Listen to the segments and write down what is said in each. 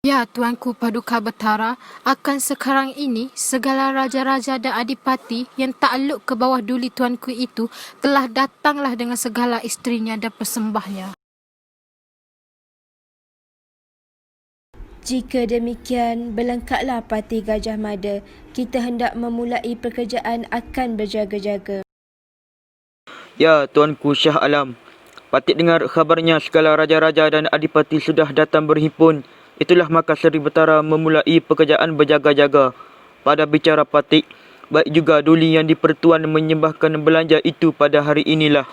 Ya, Tuanku Paduka Betara, akan sekarang ini segala raja-raja dan adipati yang takluk ke bawah duli Tuanku itu telah datanglah dengan segala isterinya dan persembahnya. Jika demikian, berlengkaplah parti Gajah Mada. Kita hendak memulai pekerjaan akan berjaga-jaga. Ya, Tuanku Shah Alam. Patik dengar khabarnya segala raja-raja dan adipati sudah datang berhimpun. Itulah maka Seri Betara memulai pekerjaan berjaga-jaga. Pada bicara Patik, baik juga duli yang di-Pertuan menyembahkan belanja itu pada hari inilah.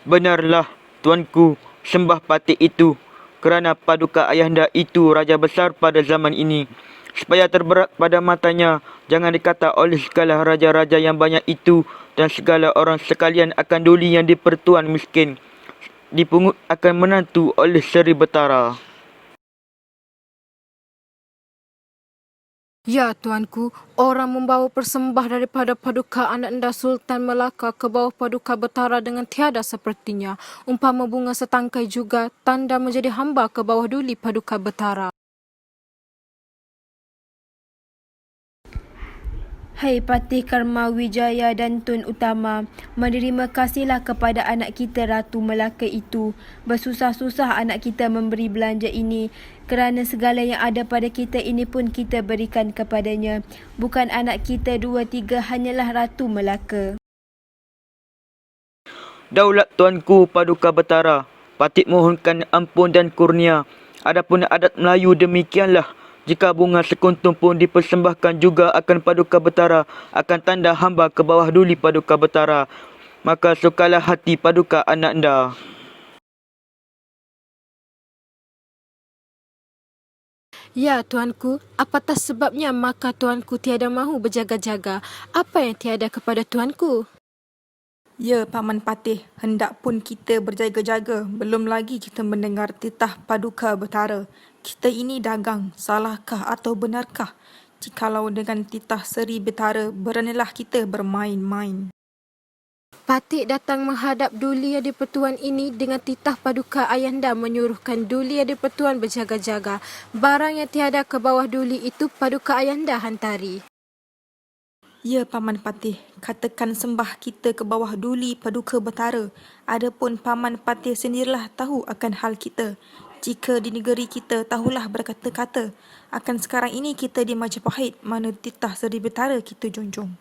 Benarlah, Tuanku, sembah Patik itu. Kerana Paduka Ayahanda itu raja besar pada zaman ini. Supaya terberak pada matanya, jangan dikata oleh segala raja-raja yang banyak itu dan segala orang sekalian akan duli yang di-Pertuan miskin. Dipungut akan menantu oleh Seri Betara. Ya, Tuanku, orang membawa persembah daripada Paduka Ananda Sultan Melaka ke bawah Paduka Betara dengan tiada sepertinya. Umpama bunga setangkai juga, tanda menjadi hamba ke bawah duli Paduka Betara. Hai Patih Karma Wijaya dan Tun Utama, menerima kasihlah kepada anak kita Ratu Melaka itu. Bersusah-susah anak kita memberi belanja ini, kerana segala yang ada pada kita ini pun kita berikan kepadanya. Bukan anak kita dua tiga, hanyalah Ratu Melaka. Daulat Tuanku Paduka Betara, Patik mohonkan ampun dan kurnia. Adapun adat Melayu demikianlah. Jika bunga sekuntum pun dipersembahkan juga akan Paduka Betara, akan tanda hamba ke bawah duli Paduka Betara. Maka sukalah hati Paduka Ananda. Ya, Tuanku, apatah sebabnya maka Tuanku tiada mahu berjaga-jaga? Apa yang tiada kepada Tuanku? Ya, Paman Patih, hendak pun kita berjaga-jaga. Belum lagi kita mendengar titah Paduka Betara. Kita ini dagang, salahkah atau benarkah? Jikalau dengan titah Seri Betara, beranilah kita bermain-main. Patik datang menghadap duli yang di-Pertuan ini dengan titah Paduka Ayahanda menyuruhkan duli yang di-Pertuan berjaga-jaga. Barang yang tiada ke bawah duli itu Paduka Ayahanda hantari. Ya, Paman Patih, katakan sembah kita ke bawah duli Paduka Betara. Adapun Paman Patih sendirilah tahu akan hal kita. Jika di negeri kita tahulah berkata-kata, akan sekarang ini kita di Majapahit, mana titah Seri Betara kita junjung.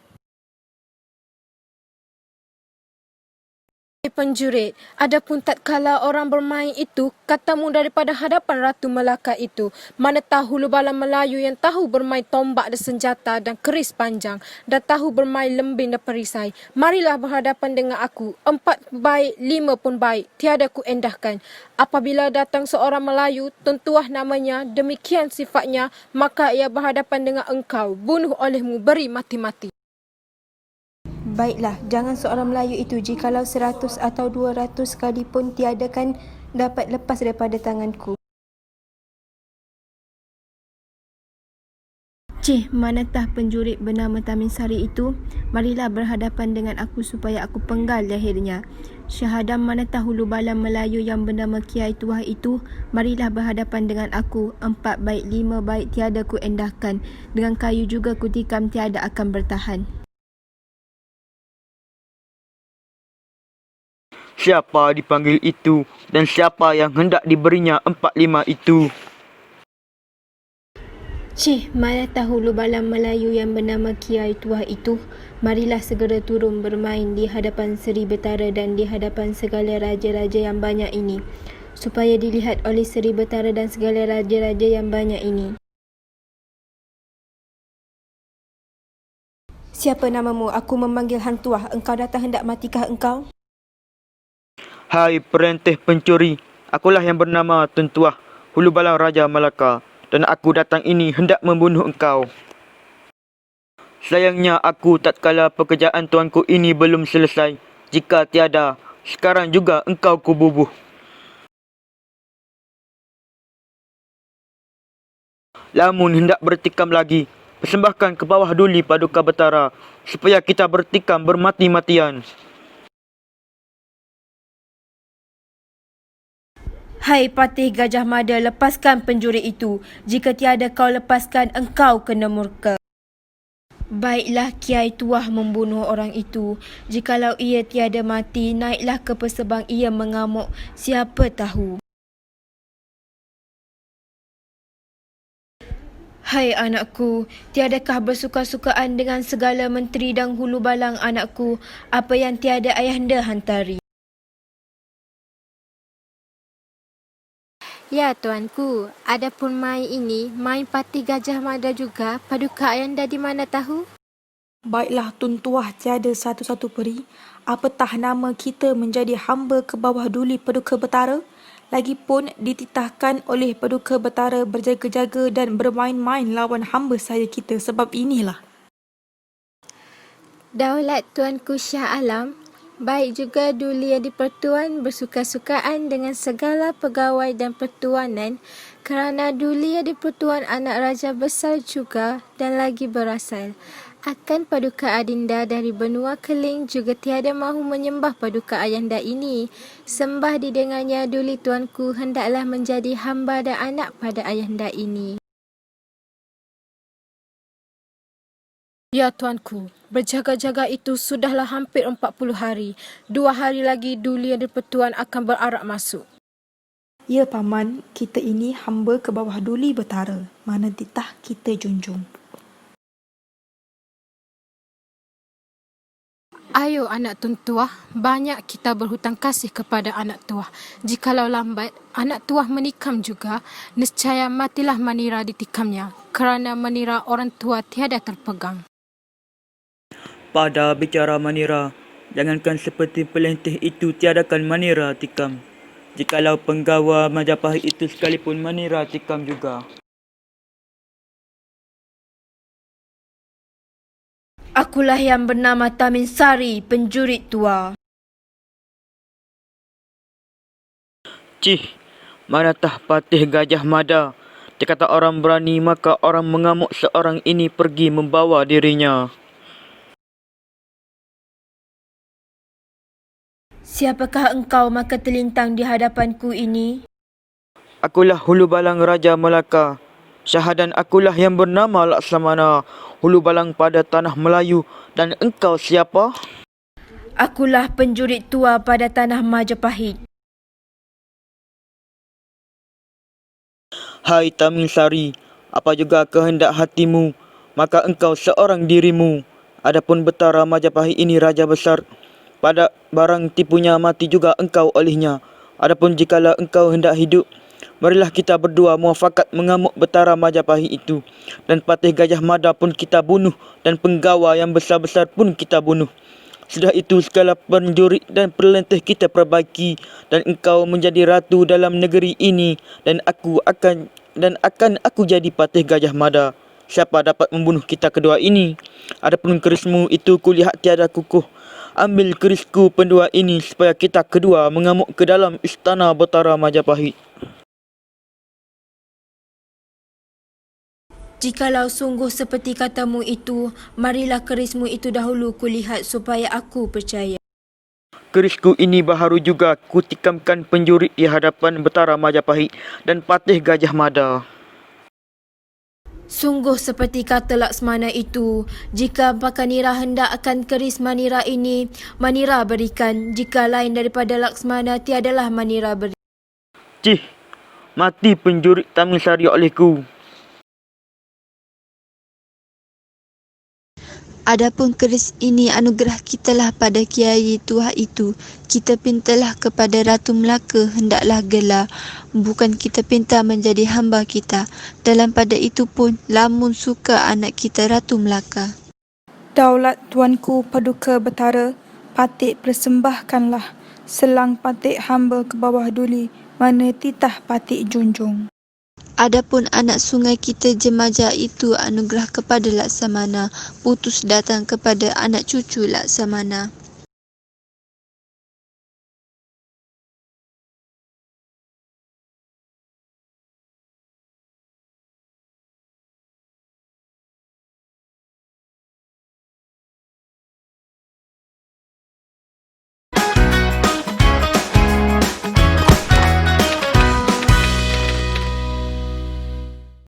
Penjurit, adapun tatkala orang bermain itu, katamu daripada hadapan Ratu Melaka itu, mana tahu lubalan Melayu yang tahu bermain tombak dan senjata dan keris panjang, dan tahu bermain lembing dan perisai. Marilah berhadapan dengan aku, 4 baik, 5 pun baik, tiada ku endahkan. Apabila datang seorang Melayu, tentuah namanya, demikian sifatnya, maka ia berhadapan dengan engkau, bunuh olehmu, beri mati-mati. Baiklah, jangan seorang Melayu itu, jikalau 100 atau 200 sekalipun tiadakan dapat lepas daripada tanganku. Cih, manatah penjurit bernama Tamin Sari itu? Marilah berhadapan dengan aku supaya aku penggal lehernya. Syahadam manatah hulu balang Melayu yang bernama Kiai Tuah itu? Marilah berhadapan dengan aku. 4 baik 5 baik tiada ku endahkan. Dengan kayu juga ku tikam tiada akan bertahan. Siapa dipanggil itu dan siapa yang hendak diberinya 4-5 itu? Cih, mana tahu lubalang Melayu yang bernama Kiai Tuah itu? Marilah segera turun bermain di hadapan Seri Betara dan di hadapan segala raja-raja yang banyak ini, supaya dilihat oleh Seri Betara dan segala raja-raja yang banyak ini. Siapa namamu? Aku memanggil Hang Tuah. Engkau datang hendak matikah engkau? Hai perintah pencuri, akulah yang bernama Tun Tuah, Hulu Balang Raja Melaka, dan aku datang ini hendak membunuh engkau. Sayangnya aku tatkala pekerjaan tuanku ini belum selesai. Jika tiada, sekarang juga engkau kububuh. Lamun hendak bertikam lagi, persembahkan ke bawah duli Paduka Betara, supaya kita bertikam bermati-matian. Hai Patih Gajah Mada, lepaskan penjuri itu. Jika tiada kau lepaskan, engkau kena murka. Baiklah Kiai Tuah membunuh orang itu. Jikalau ia tiada mati, naiklah ke persebang ia mengamuk. Siapa tahu. Hai anakku, tiadakah bersuka-sukaan dengan segala menteri dan hulu balang anakku, apa yang tiada ayahanda hantari? Ya tuanku, adapun mai ini, mai Patih Gajah Mada juga, paduka ayahanda di mana tahu? Baiklah Tun Tuah tiada satu-satu peri, apatah nama kita menjadi hamba ke bawah duli Paduka Betara? Lagipun dititahkan oleh Paduka Betara berjaga-jaga dan bermain-main lawan hamba saya kita sebab inilah. Daulat Tuanku Shah Alam, baik juga Duli yang di-Pertuan bersuka-sukaan dengan segala pegawai dan pertuanan kerana Duli yang di-Pertuan anak Raja Besar juga dan lagi berasal. Akan Paduka Adinda dari benua Keling juga tiada mahu menyembah Paduka Ayahanda ini. Sembah didengarnya Duli Tuanku hendaklah menjadi hamba dan anak pada Ayahanda ini. Ya tuanku, berjaga-jaga itu sudahlah hampir 40 hari. 2 hari lagi Duli yang di-Pertuan akan berarak masuk. Ya Paman, kita ini hamba ke bawah duli Betara, mana titah kita junjung. Ayo anak Tun Tuah, banyak kita berhutang kasih kepada anak Tuah. Jikalau lambat, anak Tuah menikam juga, nescaya matilah Manira ditikamnya, kerana Manira orang tua tiada terpegang. Pada bicara Manira, jangankan seperti pelenteh itu tiadakan Manira tikam. Jikalau penggawa Majapahit itu sekalipun Manira tikam juga. Akulah yang bernama Tamin Sari, penjurit tua. Cih, manatah Patih Gajah Mada? Dikata orang berani, maka orang mengamuk seorang ini pergi membawa dirinya. Siapakah engkau maka terlintang di hadapanku ini? Akulah Hulu Balang Raja Melaka. Syahadan akulah yang bernama Laksamana, Hulu Balang pada tanah Melayu. Dan engkau siapa? Akulah penjurit tua pada tanah Majapahit. Hai Tamin Sari, apa juga kehendak hatimu? Maka engkau seorang dirimu. Adapun Betara Majapahit ini raja besar, pada barang tipunya mati juga engkau olehnya. Adapun jikalau engkau hendak hidup, marilah kita berdua muafakat mengamuk Betara Majapahit itu. Dan Patih Gajah Mada pun kita bunuh, dan penggawa yang besar-besar pun kita bunuh. Sudah itu segala penjurit dan perlenteh kita perbaiki, dan engkau menjadi ratu dalam negeri ini, dan akan aku jadi Patih Gajah Mada. Siapa dapat membunuh kita kedua ini? Adapun kerismu itu kulihat tiada kukuh. Ambil kerisku pendua ini supaya kita kedua mengamuk ke dalam istana Betara Majapahit. Jikalau sungguh seperti katamu itu, marilah kerismu itu dahulu kulihat supaya aku percaya. Kerisku ini baharu juga kutikamkan penjurit di hadapan Betara Majapahit dan Patih Gajah Mada. Sungguh seperti kata Laksmana itu, jika Pakanira hendak akan keris Manira ini, Manira berikan. Jika lain daripada Laksmana, tiadalah Manira beri. Cih, mati penjurit Tamin Sari olehku. Adapun keris ini anugerah kitalah pada Kiai Tuah itu. Kita pintalah kepada Ratu Melaka hendaklah gelar. Bukan kita pinta menjadi hamba kita. Dalam pada itu pun lamun suka anak kita Ratu Melaka. Daulat Tuanku Paduka Betara, Patih persembahkanlah selang Patih hamba ke bawah duli, mana titah Patih junjung. Adapun anak sungai kita Jemaja itu anugerah kepada Laksamana, putus datang kepada anak cucu Laksamana.